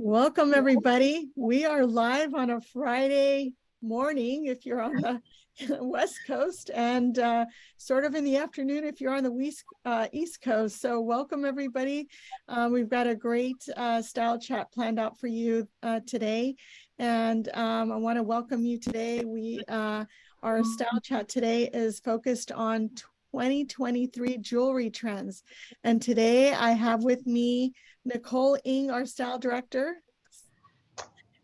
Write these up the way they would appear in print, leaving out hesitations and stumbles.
Welcome, everybody. We are live on a Friday morning if you're on the West Coast, and sort of in the afternoon if you're on the East Coast. So welcome, everybody. We've got a great style chat planned out for you today. And I want to welcome you today. Our style chat today is focused on 2023 jewelry trends. And today I have with me Nicole Ng, our style director,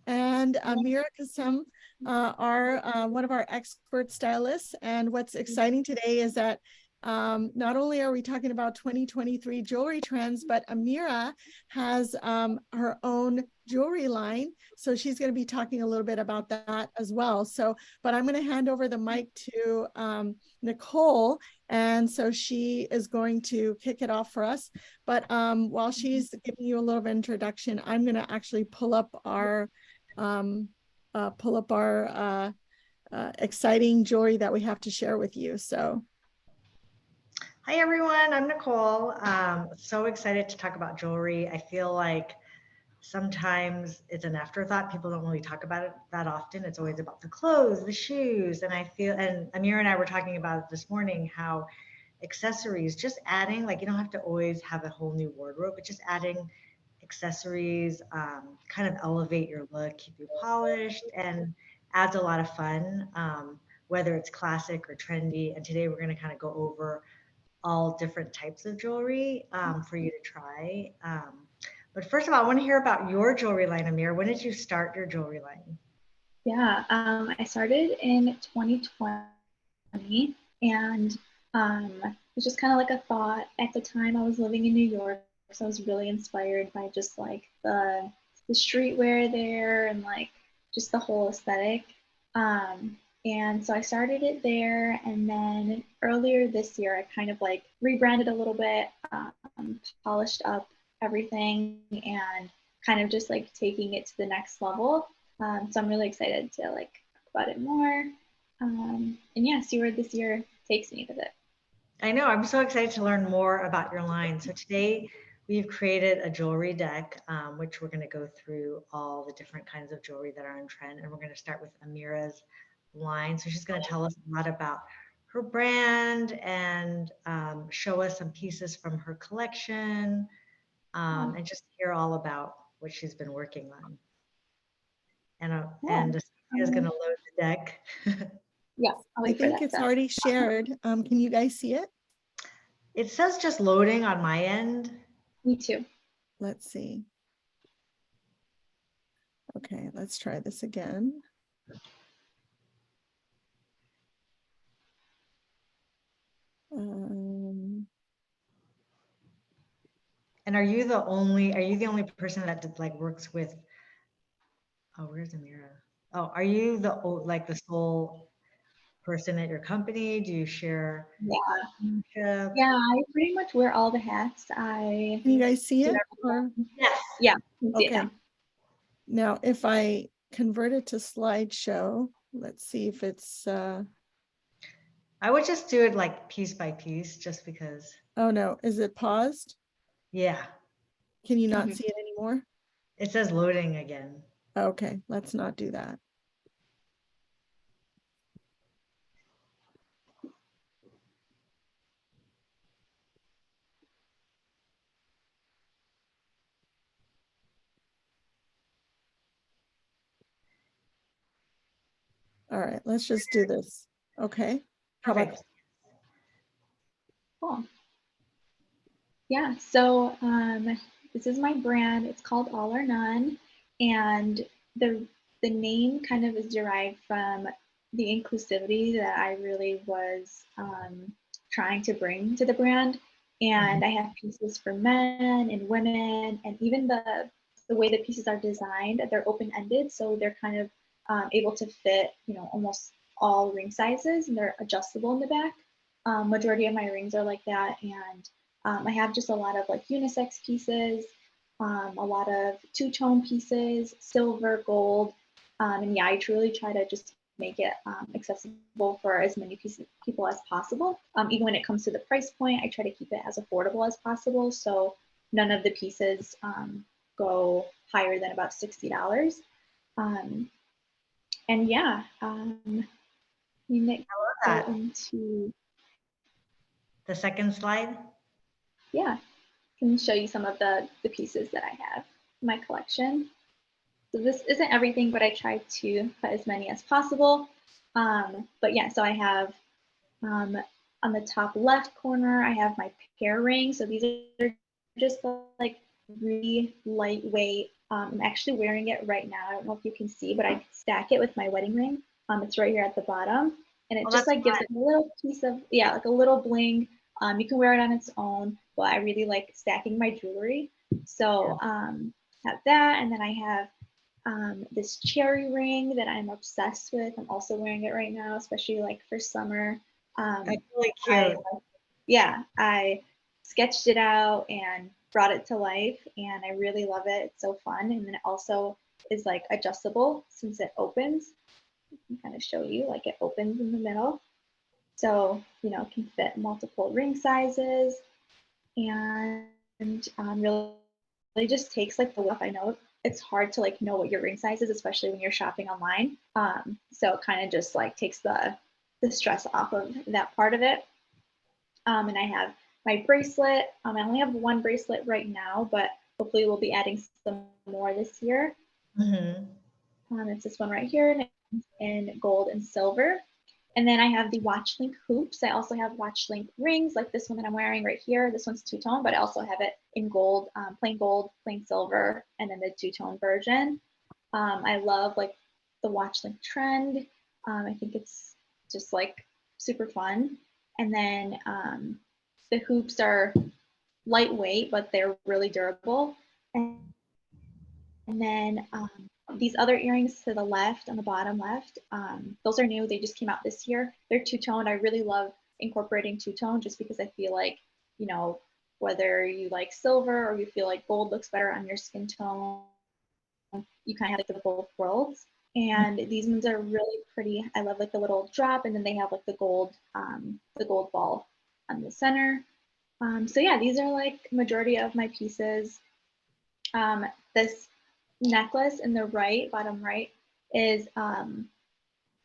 and Amira Kassem, one of our expert stylists. And what's exciting today is that not only are we talking about 2023 jewelry trends, but Amira has her own jewelry line. So she's going to be talking a little bit about that as well. But I'm going to hand over the mic to Nicole. And so she is going to kick it off for us. But while she's giving you a little bit of introduction, I'm going to actually pull up our exciting jewelry that we have to share with you. So. Hi everyone, I'm Nicole. So excited to talk about jewelry. I feel like sometimes it's an afterthought. People don't really talk about it that often. It's always about the clothes, the shoes, and Amira and I were talking about it this morning, how accessories, just adding, like you don't have to always have a whole new wardrobe, but just adding accessories kind of elevate your look, keep you polished, and adds a lot of fun, whether it's classic or trendy. And today we're going to kind of go over all different types of jewelry for you to try. But first of all, I want to hear about your jewelry line, Amir. When did you start your jewelry line? Yeah, I started in 2020, and it was just kind of like a thought. At the time, I was living in New York, so I was really inspired by just like the streetwear there and like just the whole aesthetic. And so I started it there, and then earlier this year, I kind of like rebranded a little bit, polished up everything, and kind of just like taking it to the next level. So I'm really excited to like talk about it more, and yeah, see where this year takes me with it. I know, I'm so excited to learn more about your line. So today we've created a jewelry deck, which we're going to go through all the different kinds of jewelry that are in trend, and we're going to start with Amira's line. So she's going to tell us a lot about her brand and show us some pieces from her collection, and just hear all about what she's been working on. And Sophia's going to load the deck. Yeah, I think it's already shared. Can you guys see it? It says just loading on my end. Me too. Let's see. Okay, let's try this again. And are you the only person that like works with, oh, where's Amira? Oh, are you the sole person at your company? Do you share? Yeah, I pretty much wear all the hats. Can you guys see it? Or? Yes. Yeah. Okay. Now, if I convert it to slideshow, let's see if it's. I would just do it like piece by piece, just because. Oh no, is it paused? Yeah. Can you not see it anymore? It says loading again. Okay, let's not do that. All right, let's just do this. Okay. How about that? Cool. Yeah, so this is my brand. It's called All or None, and the name kind of is derived from the inclusivity that I really was trying to bring to the brand. And I have pieces for men and women, and even the way the pieces are designed, they're open-ended, so they're kind of able to fit, almost all ring sizes, and they're adjustable in the back. Majority of my rings are like that, and I have just a lot of like unisex pieces, a lot of two-tone pieces, silver, gold, and yeah, I truly try to just make it accessible for as many people as possible. Even when it comes to the price point, I try to keep it as affordable as possible, so none of the pieces go higher than about $60. And yeah, you may I love go that. into, The second slide. yeah, can show you some of the pieces that I have in my collection. So this isn't everything, but I tried to put as many as possible. But yeah, so I have on the top left corner, I have my pear ring. So these are just like really lightweight. I'm actually wearing it right now. I don't know if you can see, but I stack it with my wedding ring. It's right here at the bottom. And it just like gives it a little piece of, yeah, like a little bling. You can wear it on its own, but I really like stacking my jewelry. So have that, and then I have this cherry ring that I'm obsessed with. I'm also wearing it right now, especially like for summer. That's really cute. I sketched it out and brought it to life, and I really love it. It's so fun, and then it also is like adjustable since it opens. I can kind of show you, like it opens in the middle. So, you know, it can fit multiple ring sizes, and really just takes like the look. I know it's hard to like know what your ring size is, especially when you're shopping online. So it kind of just like takes the stress off of that part of it. And I have my bracelet. I only have one bracelet right now, but hopefully we'll be adding some more this year. It's this one right here in gold and silver. And then I have the watch link hoops. I also have watch link rings, like this one that I'm wearing right here. This one's two-tone, but I also have it in gold, plain silver, and then the two-tone version. I love like the watch link trend. I think it's just like super fun. And then the hoops are lightweight, but they're really durable. And then these other earrings to the left, on the bottom left, those are new. They just came out this year. They're two-toned. I really love incorporating two-tone just because I feel like, you know, whether you like silver or you feel like gold looks better on your skin tone, you kind of have like the both worlds. And these ones are really pretty. I love like the little drop, and then they have like the gold ball on the center. So yeah, these are like majority of my pieces. This necklace in the bottom right, is a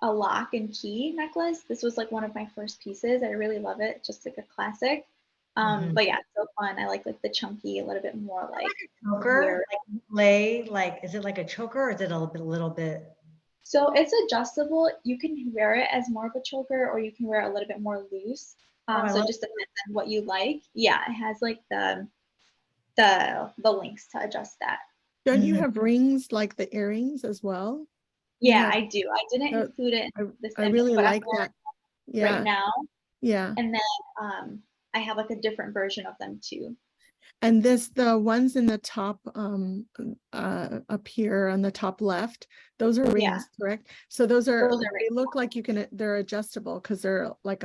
lock and key necklace. This was like one of my first pieces. I really love it, just like a classic. But yeah, it's so fun. I like the chunky, a little bit more like choker, like is it like a choker or is it a little bit? So it's adjustable. You can wear it as more of a choker, or you can wear it a little bit more loose. So it just depends on what you like. Yeah, it has like the links to adjust that. Don't you have rings like the earrings as well? Yeah, I do. I didn't include it in this I really like that. Right now. Yeah. And then I have like a different version of them too. And the ones in the top up here on the top left, those are rings, correct? So those are they look like they're adjustable because they're like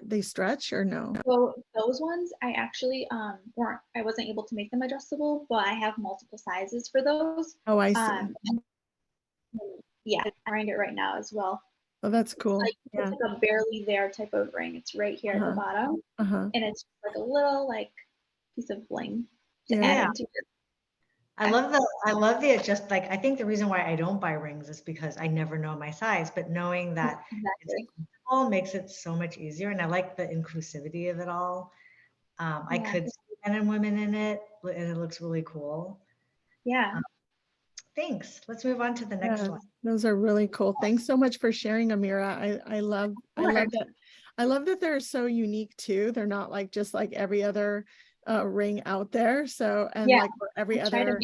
they stretch, or no? So those ones I actually I wasn't able to make them adjustable, but I have multiple sizes for those. Oh, I see. Yeah, I'm wearing it right now as well. Oh, that's cool. It's like a barely there type of ring. It's right here at the bottom. And it's like a little like piece of bling to add into it. I love the adjust, like I think the reason why I don't buy rings is because I never know my size, but knowing that it's adjustable makes it so much easier. And I like the inclusivity of it all. I could see men and women in it, and it looks really cool. Yeah. Thanks. Let's move on to the next one. Those are really cool. Thanks so much for sharing, Amira. I love that. I love that they're so unique too. They're not like just like every other ring out there. So, and like every other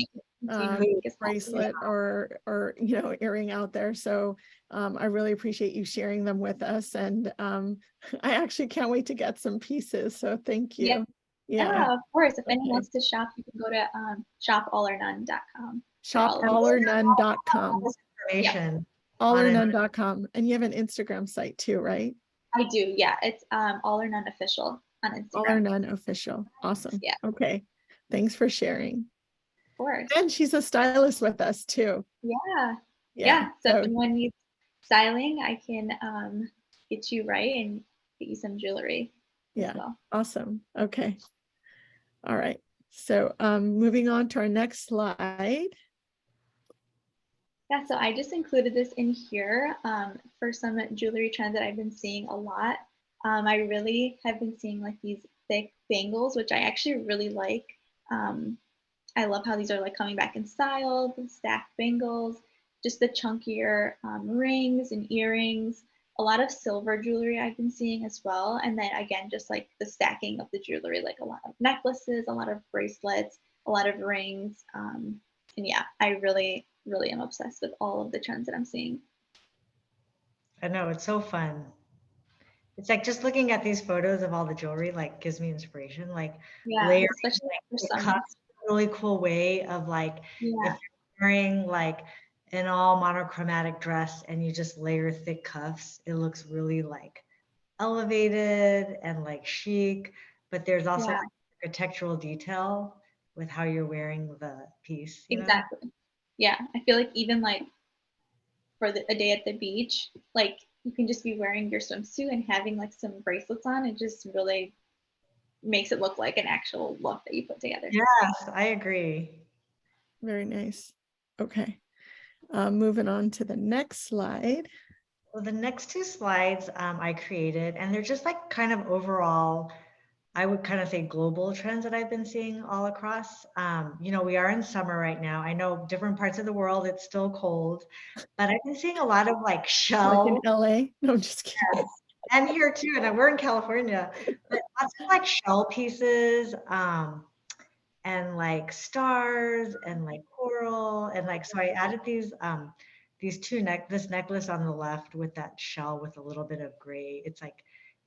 bracelet or you know, earring out there. So I really appreciate you sharing them with us. And I actually can't wait to get some pieces. So thank you. Yeah, of course. If anyone wants to shop, you can go to shopalornone.com. Shopalornone.com. Information. Alornone.com. And you have an Instagram site too, right? I do. Yeah. It's All or None Official on Instagram. All or None Official. Awesome. Yeah. Okay. Thanks for sharing. Of course. And she's a stylist with us too. Yeah. So if anyone needs styling, I can get you right and get you some jewelry. Yeah. Awesome. Okay. All right. So moving on to our next slide. Yeah, so I just included this in here for some jewelry trends that I've been seeing a lot. I really have been seeing like these thick bangles, which I actually really like. I love how these are like coming back in style, the stacked bangles, just the chunkier rings and earrings, a lot of silver jewelry I've been seeing as well. And then again, just like the stacking of the jewelry, like a lot of necklaces, a lot of bracelets, a lot of rings. And yeah, I really, really am obsessed with all of the trends that I'm seeing. I know, it's so fun. It's like just looking at these photos of all the jewelry like gives me inspiration. Like Yeah, layering especially like for the summer. cuffs, a really cool way of like if Yeah, you're wearing like an all monochromatic dress and you just layer thick cuffs, it looks really like elevated and like chic. But there's also yeah, like architectural detail with how you're wearing the piece, you know? exactly. Yeah, I feel like even like for a day at the beach, like you can just be wearing your swimsuit and having like some bracelets on. It just really makes it look like an actual look that you put together. Yes, I agree. Very nice. Okay. Moving on to the next slide. Well, the next two slides I created, and they're just like kind of overall, I would kind of say global trends that I've been seeing all across. You know, we are in summer right now. I know different parts of the world, it's still cold, but I've been seeing a lot of like Like in shell, LA. No, I'm just kidding. and here too, and we're in California, but lots of like shell pieces, and like stars and like coral and like so I added these this necklace on the left with that shell with a little bit of gray. It's like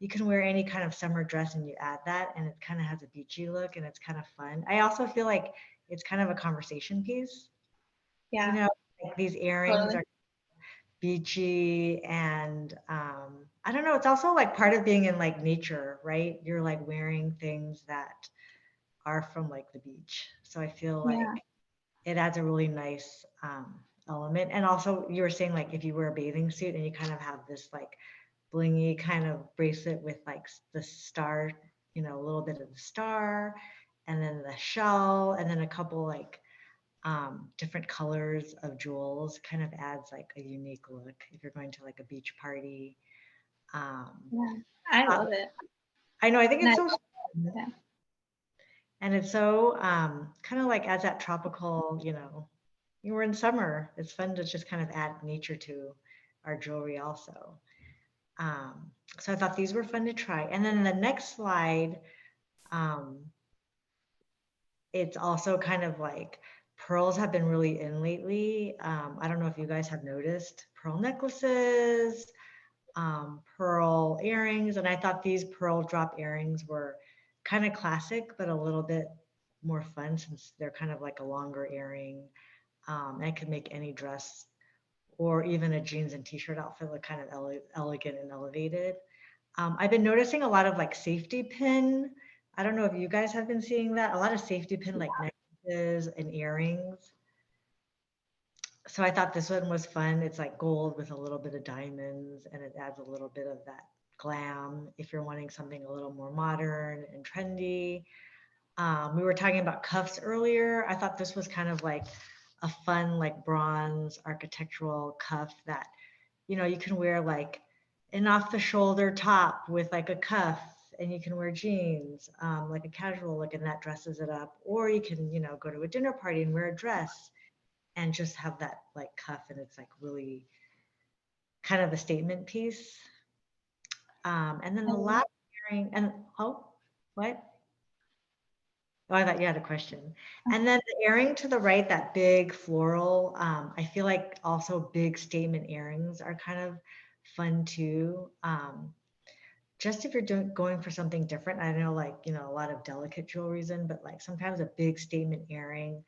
you can wear any kind of summer dress and you add that and it kind of has a beachy look and it's kind of fun. I also feel like it's kind of a conversation piece. You Yeah, know, like these earrings totally. are beachy and I don't know, it's also like part of being in like nature, right? You're like wearing things that are from like the beach. So I feel Yeah, like it adds a really nice element. And also you were saying like if you wear a bathing suit and you kind of have this like blingy kind of bracelet with like the star, you know, a little bit of the star and then the shell and then a couple like different colors of jewels kind of adds like a unique look if you're going to like a beach party. Um, yeah, I uh, love it. I know, I think And I it's love so fun. that. And it's so kind of like adds that tropical, you know, we're in summer. It's fun to just kind of add nature to our jewelry also. So I thought these were fun to try. And then the next slide, um, it's also kind of like pearls have been really in lately. I don't know if you guys have noticed pearl necklaces, pearl earrings, and I thought these pearl drop earrings were kind of classic, but a little bit more fun since they're kind of like a longer earring. And could make any dress or even a jeans and t-shirt outfit look kind of elegant and elevated. I've been noticing a lot of like safety pin. I don't know if you guys have been seeing that. A lot of safety pin like necklaces and earrings. So I thought this one was fun. It's like gold with a little bit of diamonds and it adds a little bit of that glam if you're wanting something a little more modern and trendy. We were talking about cuffs earlier. I thought this was kind of like a fun, like bronze architectural cuff that, you know, you can wear like an off the shoulder top with like a cuff and you can wear jeans, like a casual look and that dresses it up. Or you can, you know, go to a dinner party and wear a dress and just have that like cuff and it's like really kind of a statement piece. And then I the love last earring and what? Oh, I thought you had a question. And then the earring to the right, that big floral, I feel like also big statement earrings are kind of fun too. Just if you're going for something different, I know like, you know, a lot of delicate jewelry's in, but like sometimes a big statement earring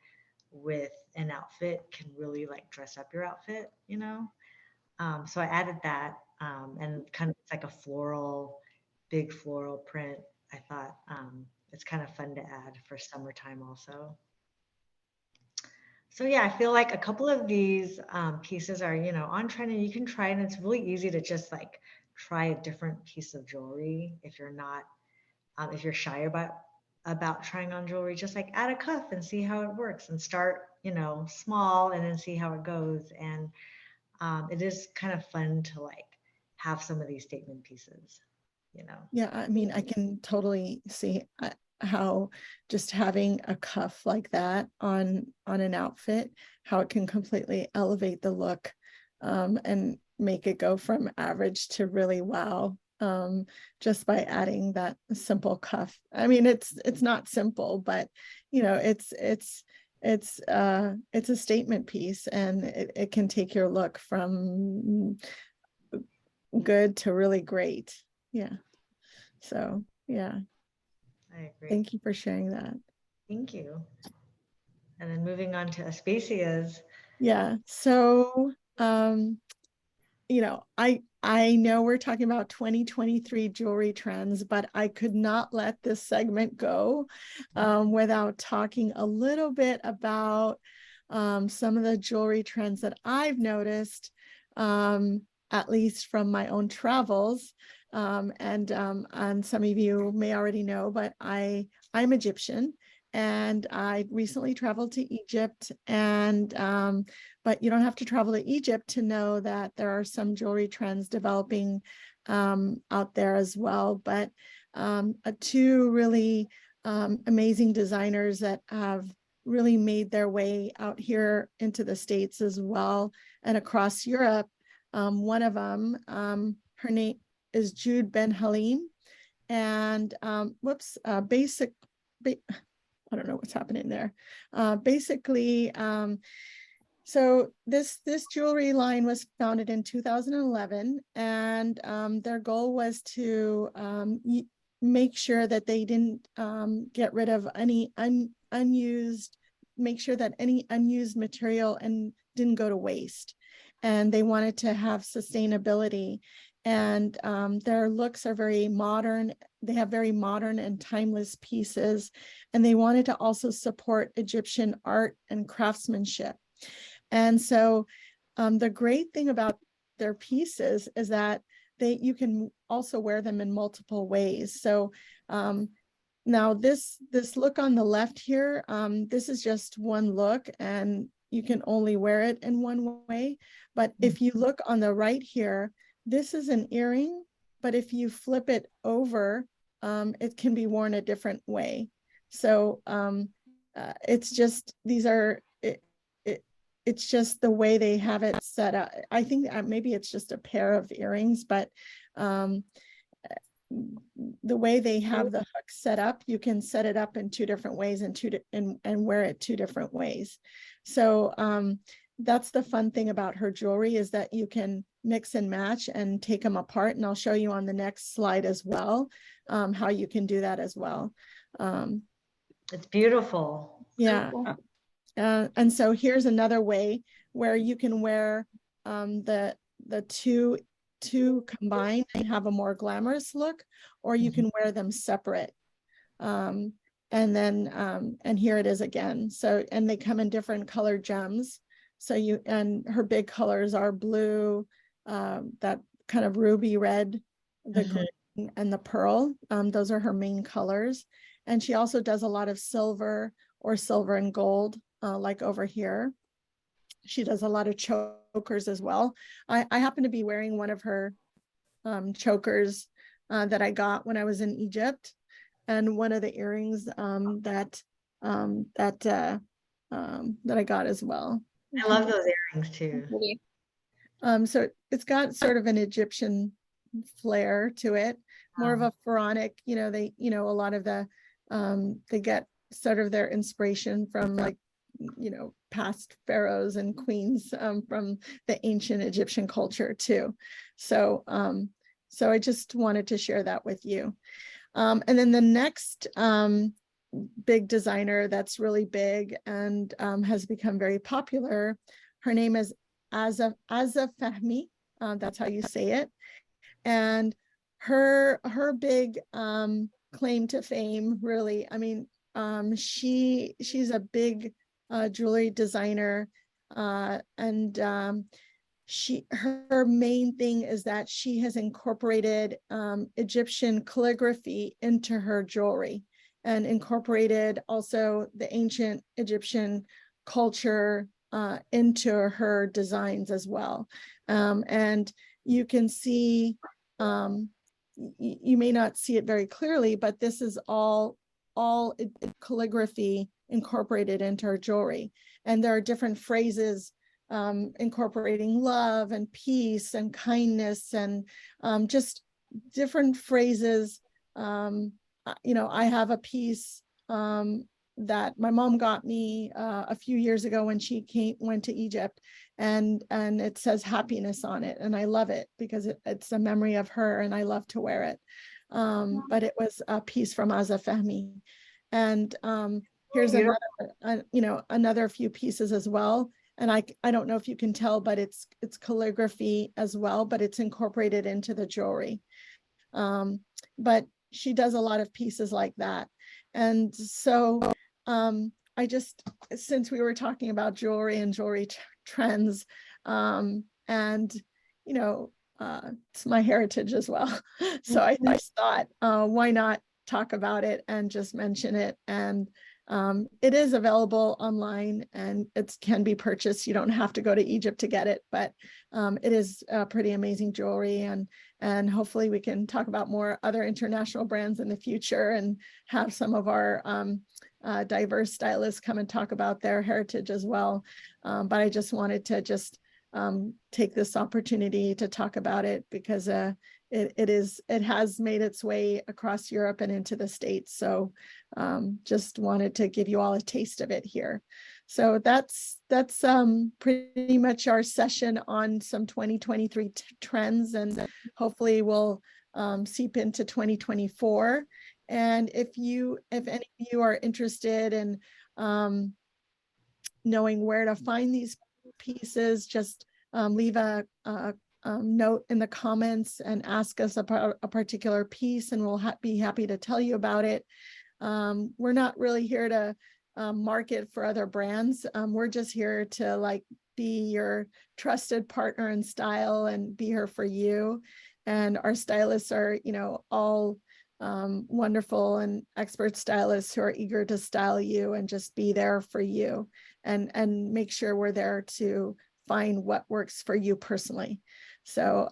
with an outfit can really like dress up your outfit, you know? So I added that and kind of it's like a floral, big floral print. I thought it's kind of fun to add for summertime also. So yeah, I feel like a couple of these pieces are, you know, on trend and you can try and it's really easy to just like try a different piece of jewelry if you're not, if you're shy about about trying on jewelry, just like add a cuff and see how it works and start, small and then see how it goes. And it is kind of fun to like have some of these statement pieces. Yeah, I mean, I can totally see how just having a cuff like that on an outfit, how it can completely elevate the look, and make it go from average to really wow, just by adding that simple cuff. I mean, it's not simple, but it's a statement piece, and it can take your look from good to really great. Yeah. So yeah, I agree. thank you for sharing that. Thank you. And then moving on to Aspasia's. Yeah. So I know we're talking about 2023 jewelry trends, but I could not let this segment go without talking a little bit about some of the jewelry trends that I've noticed, at least from my own travels. And some of you may already know, but I'm Egyptian, and I recently traveled to Egypt, and but you don't have to travel to Egypt to know that there are some jewelry trends developing out there as well. But two really amazing designers that have really made their way out here into the States as well and across Europe. One of them, her name is Jude Ben Halim, and I don't know what's happening there. Basically, so this jewelry line was founded in 2011, and their goal was to make sure that they didn't get rid of any unused, make sure that any unused material and didn't go to waste. And they wanted to have sustainability, and their looks are very modern. They have very modern and timeless pieces, and they wanted to also support Egyptian art and craftsmanship. And so the great thing about their pieces is that you can also wear them in multiple ways. So now this look on the left here, this is just one look, and you can only wear it in one way. But if you look on the right here, this is an earring, but if you flip it over, it can be worn a different way. So it's just, it's just the way they have it set up. I think maybe it's just a pair of earrings, but the way they have the hook set up, you can set it up in two different ways and wear it two different ways. So that's the fun thing about her jewelry, is that you can mix and match and take them apart. And I'll show you on the next slide as well, how you can do that as well. It's beautiful. Yeah. And so here's another way where you can wear the two combined and have a more glamorous look, or you can wear them separate. And then and here it is again. So, and they come in different colored gems. So and her big colors are blue, that kind of ruby red, the green, and the pearl. Those are her main colors. And she also does a lot of silver or silver and gold, like over here. She does a lot of chokers as well. I happen to be wearing one of her chokers that I got when I was in Egypt, and one of the earrings that I got as well. I love those earrings too. So it's got sort of an Egyptian flair to it, more of a pharaonic. A lot of the they get sort of their inspiration from like past pharaohs and queens from the ancient Egyptian culture too. So I just wanted to share that with you. And then the next big designer that's really big and has become very popular, her name is Azza Fahmy. That's how you say it. And her big claim to fame, really, I mean, she's a big jewelry designer, and her main thing is that she has incorporated Egyptian calligraphy into her jewelry. and incorporated also the ancient Egyptian culture into her designs as well. And you can see, you may not see it very clearly, but this is all calligraphy incorporated into her jewelry. And there are different phrases incorporating love and peace and kindness and just different phrases. You know, I have a piece that my mom got me a few years ago when she went to Egypt, and it says happiness on it, and I love it because it's a memory of her, and I love to wear it. But it was a piece from Aza Fahmy, and here's another, you know, another few pieces as well. And I don't know if you can tell, but it's calligraphy as well, but it's incorporated into the jewelry. But she does a lot of pieces like that. And so I just, since we were talking about jewelry and jewelry trends, and, you know, it's my heritage as well. So I thought, why not talk about it and just mention it? And it is available online, and it can be purchased. You don't have to go to Egypt to get it, but it is pretty amazing jewelry, and hopefully we can talk about more other international brands in the future and have some of our diverse stylists come and talk about their heritage as well. But I just wanted to just take this opportunity to talk about it because it has made its way across Europe and into the States. So just wanted to give you all a taste of it here. So that's pretty much our session on some 2023 trends, and hopefully we'll seep into 2024. And if any of you are interested in knowing where to find these pieces, just leave a note in the comments and ask us about a particular piece, and we'll be happy to tell you about it. We're not really here to market for other brands. We're just here to like be your trusted partner in style and be here for you. And our stylists are, you know, all wonderful and expert stylists who are eager to style you and just be there for you, and make sure we're there to find what works for you personally. So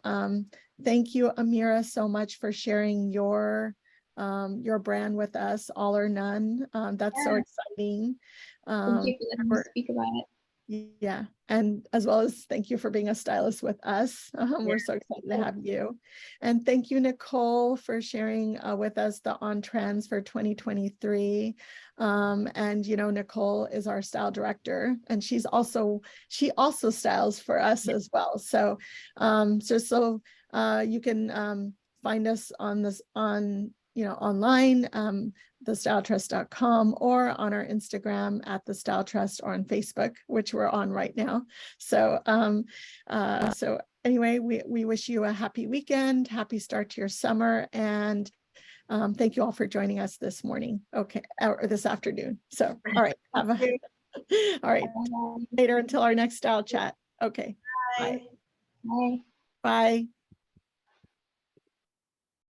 thank you, Amira, so much for sharing your brand with us, All or None. That's so exciting. Thank you for letting me speak about it. Yeah, and as well as thank you for being a stylist with us. We're so excited to have you. And thank you, Nicole, for sharing with us the on trends for 2023. And you know, Nicole is our style director, and she also styles for us as well. So you can find us on you know, online, thestyletrust.com, or on our Instagram at The Style Trust, or on Facebook, which we're on right now. So so anyway, we wish you a happy weekend, happy start to your summer, and thank you all for joining us this morning, okay, or this afternoon. So all right, all right, later until our next style chat. Okay, Bye. Bye. Bye.